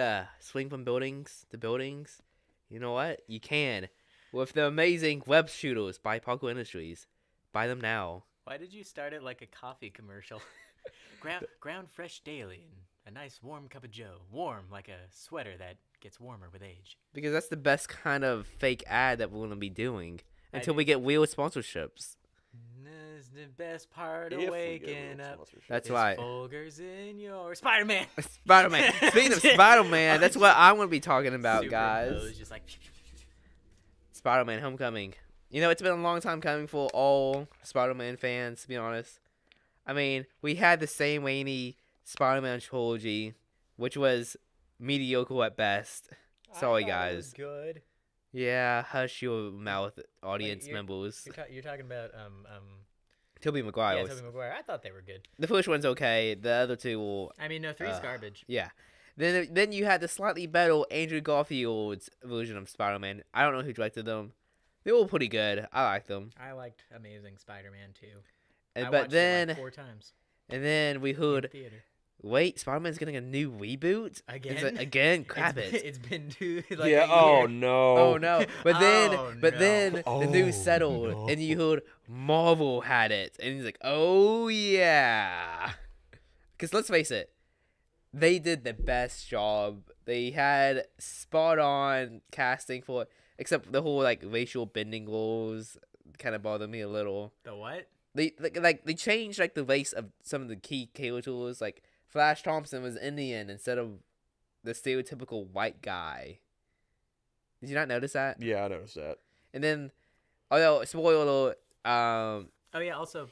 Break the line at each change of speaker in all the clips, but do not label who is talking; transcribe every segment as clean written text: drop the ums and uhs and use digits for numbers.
to swing from buildings to buildings? You know what? You can. With the amazing web shooters by Parkour Industries. Buy them now.
Why did you start it like a coffee commercial? ground fresh daily and a nice warm cup of joe. Warm like a sweater that gets warmer with age.
Because that's the best kind of fake ad that we're going to be doing. Until we get real sponsorships.
That's the best part of waking up.
That's right.
Folgers in your Spiderman.
Spiderman. Speaking of Spiderman, that's what I'm going to be talking about, guys.
Just like
Spider-Man Homecoming. You know, it's been a long time coming for all Spider-Man fans, to be honest. I mean, we had the Sam Raimi Spider-Man trilogy, which was mediocre at best. Sorry, guys.
It was good.
Yeah, hush your mouth, audience members.
You're talking about
Tobey Maguire.
Yeah, Tobey Maguire. I thought they were good.
The first one's okay. The other two will.
I mean, no, 3's garbage.
Yeah. Then you had the slightly better Andrew Garfield's version of Spider-Man. I don't know who directed them. They were pretty good. I liked them.
I liked Amazing Spider-Man too.
I
watched
then
it like 4 times.
And then we heard,
Theater.
wait, Spider-Man's getting a new reboot
Again?
Again, crap it.
It's been 2 like
yeah.
a year.
Oh no.
Oh no! But then
Oh, no.
the news settled, and you heard Marvel had it, and he's like, "Oh yeah," because let's face it, they did the best job. They had spot on casting for it, except the whole like racial bending rules kind of bothered me a little.
The what?
They they changed like the race of some of the key characters. Like Flash Thompson was Indian instead of the stereotypical white guy. Did you not notice that?
Yeah, I noticed that.
And then, although spoiler alert,
Oh yeah. Also,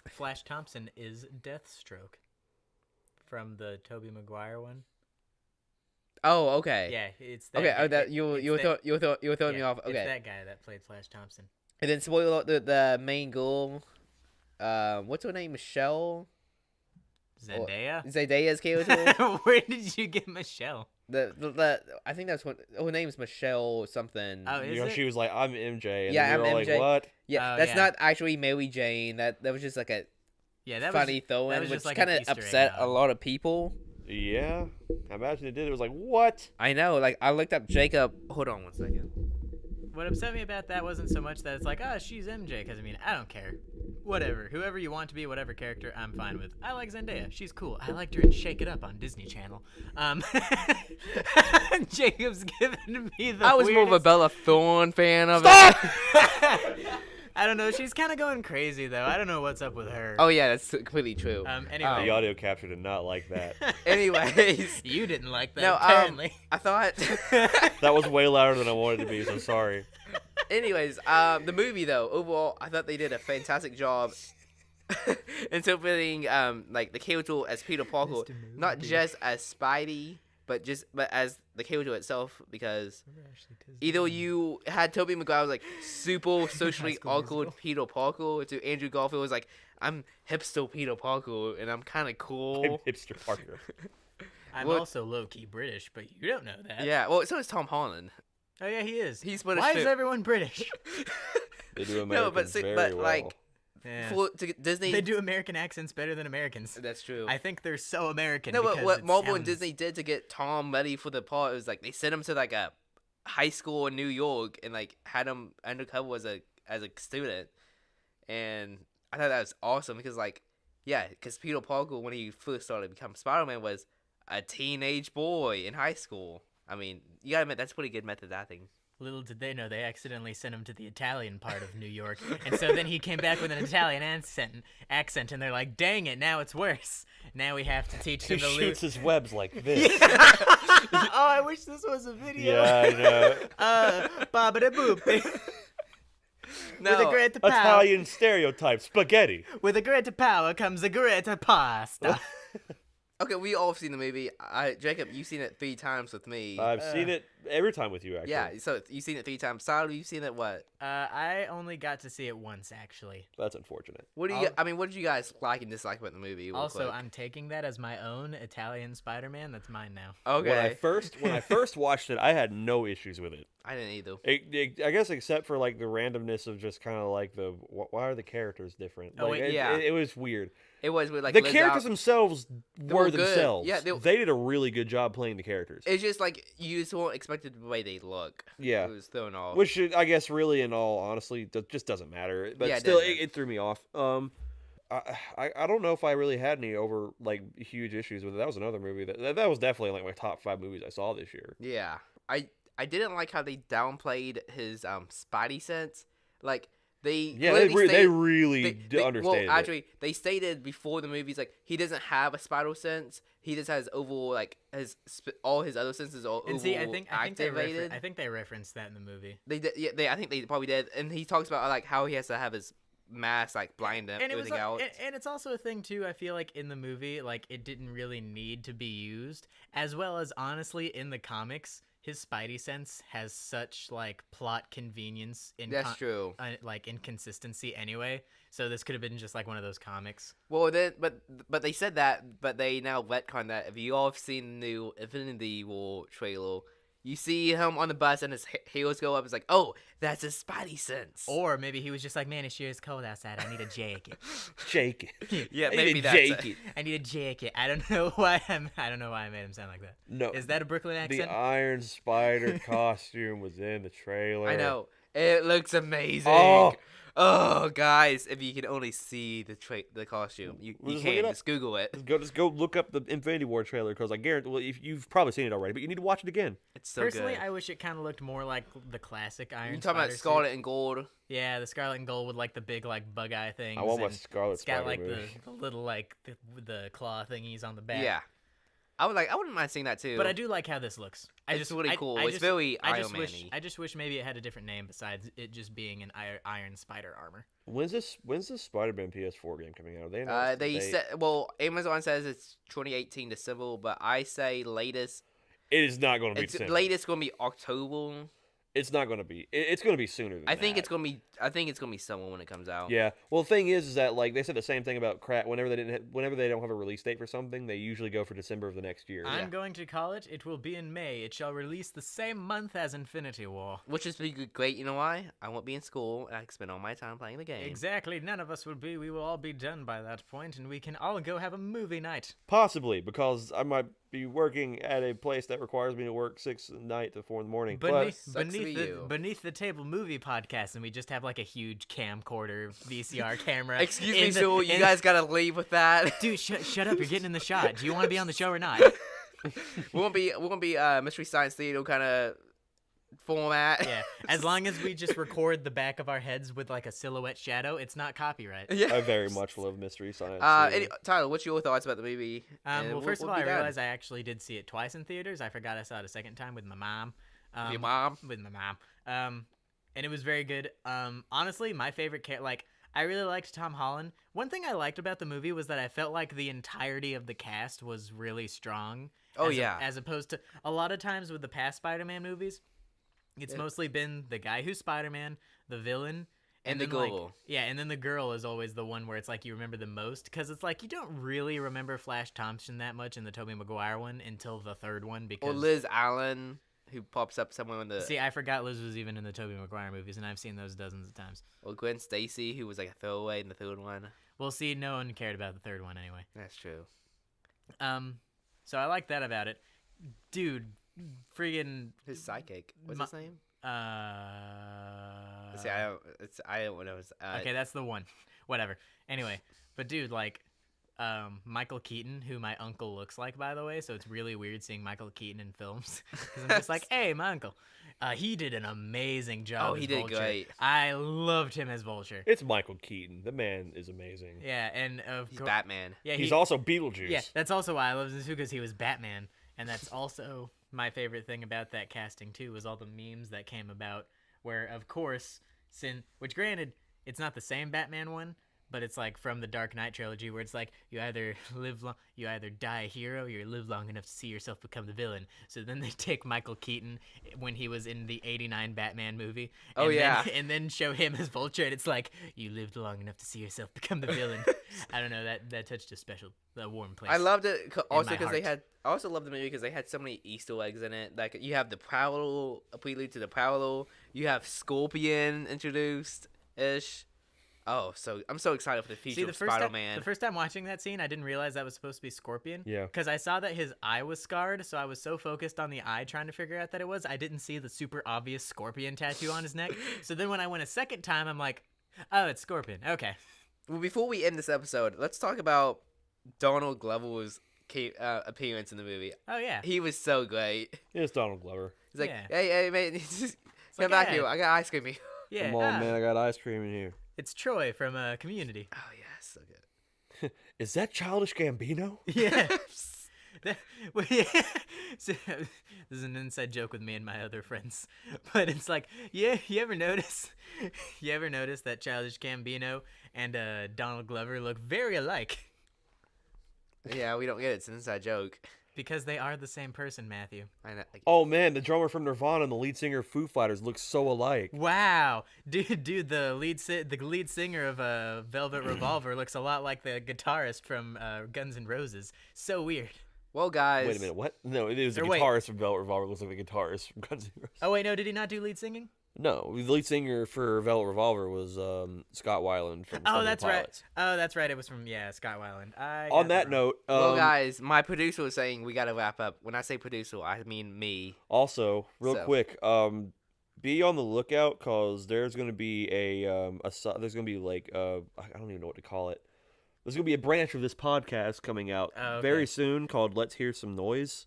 Flash Thompson is Deathstroke from the Tobey Maguire one.
oh okay,
Yeah, it's that.
okay. Oh, that
it-
you
it's
were
that-
throwing me
yeah,
off. Okay,
It's that guy that played Flash Thompson.
and then spoiler alert, the main girl, what's her name? Michelle.
Zendaya.
Zendaya's character.
Where did you get Michelle?
the I think that's what her name's Michelle something.
Oh, is
You know,
it?
she was like, "I'm MJ," and
Yeah,
then we
I'm
were
MJ.
like, "What?"
Yeah,
Oh,
that's
yeah.
not actually Mary Jane. That was just like a
Yeah, that
funny
was
throw in,
was
which
just like
kind
an
of
Easter egg
upset a
nod.
lot of people.
Yeah, I imagine it did. It was like, "What?"
I know. Like I looked up Jacob. Hold on one second.
What upset me about that wasn't so much that it's like, oh, she's MJ, because I mean, I don't care. Whatever. Whoever you want to be, whatever character, I'm fine with. I like Zendaya. She's cool. I liked her in Shake It Up on Disney Channel. Jacob's giving me the
I was more of a
weirdest-
Bella Thorne fan of
it. I don't know. She's kind of going crazy, though. I don't know what's up with her.
Oh yeah, that's completely true.
Anyway.
The audio capture did not like that.
Anyways,
You didn't like that,
no,
apparently.
I thought.
That was way louder than I wanted to be. So sorry.
Anyways, the movie though, overall, I thought they did a fantastic job interpreting like the character as Peter Parker,
Mr.
not
Movie.
just as Spidey, but as the character itself. Because either you had Tobey Maguire was like super socially
School
awkward
Musical.
Peter Parker, to Andrew Garfield was like, I'm hipster Peter Parker and I'm kind of cool.
Hipster Parker.
I'm
Look-
also low-key British, but you don't know that.
Yeah, well, so is Tom Holland.
Oh, yeah, he is.
He's British
Why is
too.
everyone British?
They do
No,
Americans
but
very well.
like
Yeah.
to Disney.
They do American accents better than Americans.
That's true.
I think they're so American.
No, but
because
what
it
Marvel and
sounds-
Disney did to get Tom ready for the part was like they sent him to like a high school in New York and like had him undercover as a student, and I thought that was awesome because because Peter Parker when he first started to become Spider-Man was a teenage boy in high school. I mean, you gotta admit that's pretty good method acting.
Little did they know they accidentally sent him to the Italian part of New York, and so then he came back with an Italian accent, and they're like, "Dang it, now it's worse. Now we have to teach
He
him to
shoots
lose."
his webs like this.
Oh, I wish this was a video.
Yeah, I know.
Babada-boop. With a great power,
Italian stereotype, spaghetti.
with a great power comes a great pasta.
Okay, we all have seen the movie. Jacob, you've seen it 3 times with me.
I've seen it every time with you, actually.
Yeah, so you've seen it 3 times. Sal, you've seen it what?
I only got to see it once, actually.
That's unfortunate.
What do you? I mean, what did you guys like and dislike about the movie? real
Also,
quick?
I'm taking that as my own Italian Spider-Man. That's mine now.
okay.
When I first watched it, I had no issues with it.
I didn't either.
I guess except for like the randomness of just kind of like why are the characters different?
Oh,
Like,
wait,
yeah.
it was weird.
It was with like
The
Liz
characters
Al-
themselves
were
were
good.
themselves.
Yeah,
they did a really good job playing the characters.
It's just like you just won't expect it the way they look.
Yeah.
It was thrown off.
Which I guess really, in all honesty, just doesn't matter. But
Yeah, it
still,
doesn't.
it threw me off. I don't know if I really had any huge issues with it. That was another movie that was definitely like my top 5 movies I saw this year.
Yeah, I didn't like how they downplayed his Spidey sense. Like they
They really understated
well,
it.
actually, they stated before the movies like he doesn't have a spider sense. He just has overall like all his other senses are
And
overall
see, I think
activated.
I think they referenced that in the movie.
They did, yeah. I think they probably did, and he talks about like how he has to have his mask like blind
And it was,
everything out.
and it's also a thing too. I feel like in the movie, like it didn't really need to be used, as well as honestly in the comics, his Spidey sense has such like plot convenience in
That's true.
like inconsistency anyway. So this could have been just like one of those comics.
Well, then, but they said that, but they now retcon that. If you all have seen the new Infinity War trailer, you see him on the bus and his heels go up. It's like, oh, that's his Spidey sense.
Or maybe he was just like, man, it sure is cold outside. I need a jacket.
Jacket.
Yeah,
I
maybe
need a
that's it.
jacket.
I need a jacket. I don't know why I made him sound like that.
No,
Is that a Brooklyn accent?
the Iron Spider costume was in the trailer.
I know. It looks amazing.
Oh.
Oh, guys, if you can only see the costume, you
Just look
can't.
it up.
Just Google it.
Just go look up the Infinity War trailer because I guarantee. Well, you've probably seen it already, but you need to watch it again.
It's so
Personally,
good.
I wish it kind of looked more like the classic Iron
You talking about
Spider suit.
Scarlet and Gold?
Yeah, the Scarlet and Gold with like the big like bug eye things.
I want my
and
Scarlet
It's got
Spider
like
movie.
the little like the claw thingies on the back.
Yeah. I wouldn't mind seeing that too.
But I do like how this looks.
It's really cool. It's very Iron Man-y.
I just wish maybe it had a different name besides it just being an Iron Spider armor.
When's this Spider-Man PS4 game coming out? Are they announced the
They
date?
said, well, Amazon says it's 2018 December, but I say latest.
It is not going to be
It's
December.
latest gonna be October.
It's not going to be. It's going to be sooner than
I think
that.
it's gonna be. I think it's gonna be summer when it comes out.
Yeah. Well, the thing is that like they said the same thing about crap. Whenever they don't have a release date for something, they usually go for December of the next year.
I'm going to college. It will be in May. It shall release the same month as Infinity War.
Which is pretty great. You know why? I won't be in school and I can spend all my time playing the game.
Exactly. None of us will be. We will all be done by that point, and we can all go have a movie night.
Possibly because I might be working at a place that requires me to work 6 at night to 4 in the morning. But
Beneath the table movie podcast, and we just have like a huge camcorder VCR camera.
Excuse me, so you guys gotta leave with that.
Dude, shut up! You're getting in the shot. Do you want to be on the show or not?
we're gonna be Mystery Science Theater kind of format.
Yeah, as long as we just record the back of our heads with like a silhouette shadow, it's not copyright.
Yeah.
I very much love Mystery Science.
Tyler, what's your thoughts about the movie?
Well, first of all, I realized I actually did see it twice in theaters. I forgot I saw it a second time with my mom.
Your mom?
With my mom. And it was very good. Honestly, my favorite I really liked Tom Holland. One thing I liked about the movie was that I felt like the entirety of the cast was really strong.
Oh, yeah.
As opposed to a lot of times with the past Spider-Man movies, it's mostly been the guy who's Spider-Man, the villain,
and the
then, like,
girl.
and then the girl is always the one where it's like you remember the most, because it's like you don't really remember Flash Thompson that much in the Tobey Maguire one until the third one. Because
Or Liz Allen, who pops up somewhere in the.
See, I forgot Liz was even in the Tobey Maguire movies, and I've seen those dozens of times.
Or Gwen Stacy, who was like a throwaway in the third one.
Well, see, no one cared about the third one anyway.
That's true.
So I like that about it. Dude, friggin'
His psychic. What's his name? See, I don't know.
Okay, that's the one. Whatever. Anyway, but dude, like, Michael Keaton, who my uncle looks like, by the way, so it's really weird seeing Michael Keaton in films. Because I'm just like, hey, my uncle. He did an amazing job.
Oh, he did great.
I loved him as Vulture.
It's Michael Keaton. The man is amazing.
Yeah, and
He's Batman.
Yeah,
he's also Beetlejuice.
Yeah, that's also why I love him too, because he was Batman, and that's also my favorite thing about that casting too, was all the memes that came about. Where, of course, which granted, it's not the same Batman one, but it's like from the Dark Knight trilogy, where it's like you either die a hero, or you live long enough to see yourself become the villain. So then they take Michael Keaton when he was in the '89 Batman movie, and then show him as Vulture, and it's like you lived long enough to see yourself become the villain. I don't know, that touched a warm place.
I loved it also because they
heart.
had. I also loved the movie because they had so many Easter eggs in it. Like you have the Prowler, a prelude to the Prowler. You have Scorpion introduced ish. Oh, so I'm so excited for the future
See,
of Spider-Man.
the first time watching that scene, I didn't realize that was supposed to be Scorpion.
Yeah.
Because I saw that his eye was scarred, so I was so focused on the eye trying to figure out that it was, I didn't see the super obvious Scorpion tattoo on his neck. So then when I went a second time, I'm like, oh, it's Scorpion. Okay.
Well, before we end this episode, let's talk about Donald Glover's appearance in the movie.
Oh, yeah.
He was so great.
It's Donald Glover.
He's like,
Yeah.
hey, man, come
like,
back
hey.
here. I got ice cream here.
Yeah.
Come on, man. I got ice cream in here.
It's Troy from Community.
Oh, yeah, so good.
Is that Childish Gambino?
Yeah. Well, yeah. So, this is an inside joke with me and my other friends, but it's like, yeah, you ever notice that Childish Gambino and Donald Glover look very alike?
Yeah, we don't get it. It's an inside joke.
Because they are the same person, Matthew.
I know. Like,
Oh man, the drummer from Nirvana and the lead singer of Foo Fighters look so alike.
Wow, dude, the lead singer of Velvet Revolver looks a lot like the guitarist from Guns N' Roses. So weird.
well, guys.
Wait a minute, what? No, it was the
Or wait.
guitarist from Velvet Revolver looks like the guitarist from Guns N' Roses.
Oh wait, no, did he not do lead singing?
No, the lead singer for Velvet Revolver was Scott Weiland from
Oh,
Stone
that's
Temple
right.
Pilots.
Oh, that's right. It was from Scott Weiland.
On that note,
Well, guys, my producer was saying we got to wrap up. When I say producer, I mean me.
also real
So.
quick, be on the lookout because there's going to be there's going to be like I don't even know what to call it. There's going to be a branch of this podcast coming out
Oh, okay.
very soon called Let's Hear Some Noise.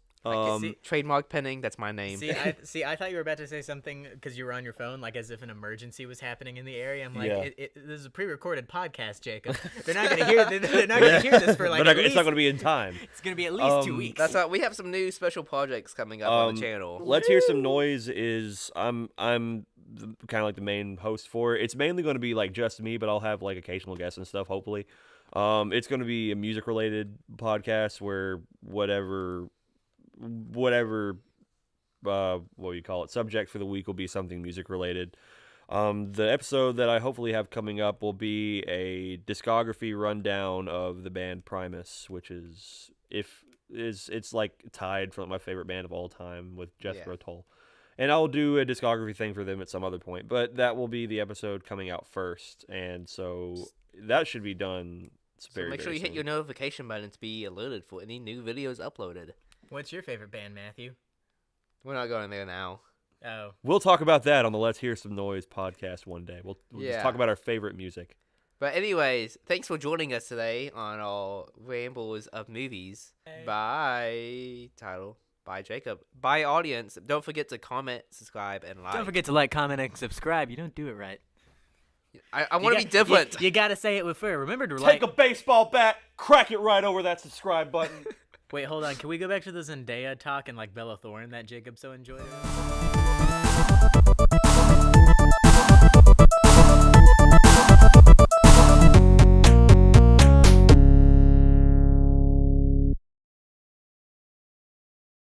see-
Trademark pending. That's my name.
I thought you were about to say something because you were on your phone, like as if an emergency was happening in the area. I'm like,
Yeah.
this is a pre-recorded podcast, Jacob. They're not gonna hear. They're not gonna hear this for like.
But
at
it's
least,
not going to be in time.
It's gonna be at least 2
Um,
weeks.
That's right. We have some new special projects coming up on the channel.
Let's Hear Some Noise is I'm kind of like the main host for it. It's mainly going to be like just me, but I'll have like occasional guests and stuff. Hopefully, it's going to be a music related podcast where whatever what do you call it, subject for the week will be something music related. The episode that I hopefully have coming up will be a discography rundown of the band Primus, which is it's like tied for my favorite band of all time with Jethro Tull. And I'll do a discography thing for them at some other point, but that will be the episode coming out first, and so that should be done very,
So make sure
very
you hit
soon.
your notification button to be alerted for any new videos uploaded.
What's your favorite band, Matthew?
We're not going there now.
Oh,
We'll talk about that on the Let's Hear Some Noise podcast one day. We'll just
Yeah.
talk about our favorite music.
But anyways, thanks for joining us today on our rambles of movies. Bye, title. Bye, Jacob. Bye, audience. Don't forget to comment, subscribe, and like.
don't forget to like, comment, and subscribe. You don't do it right.
I want to be different.
You gotta say it with flair. Remember to
Take
like.
a baseball bat, crack it right over that subscribe button.
Wait, hold on. Can we go back to the Zendaya talk and like Bella Thorne that Jacob so enjoyed?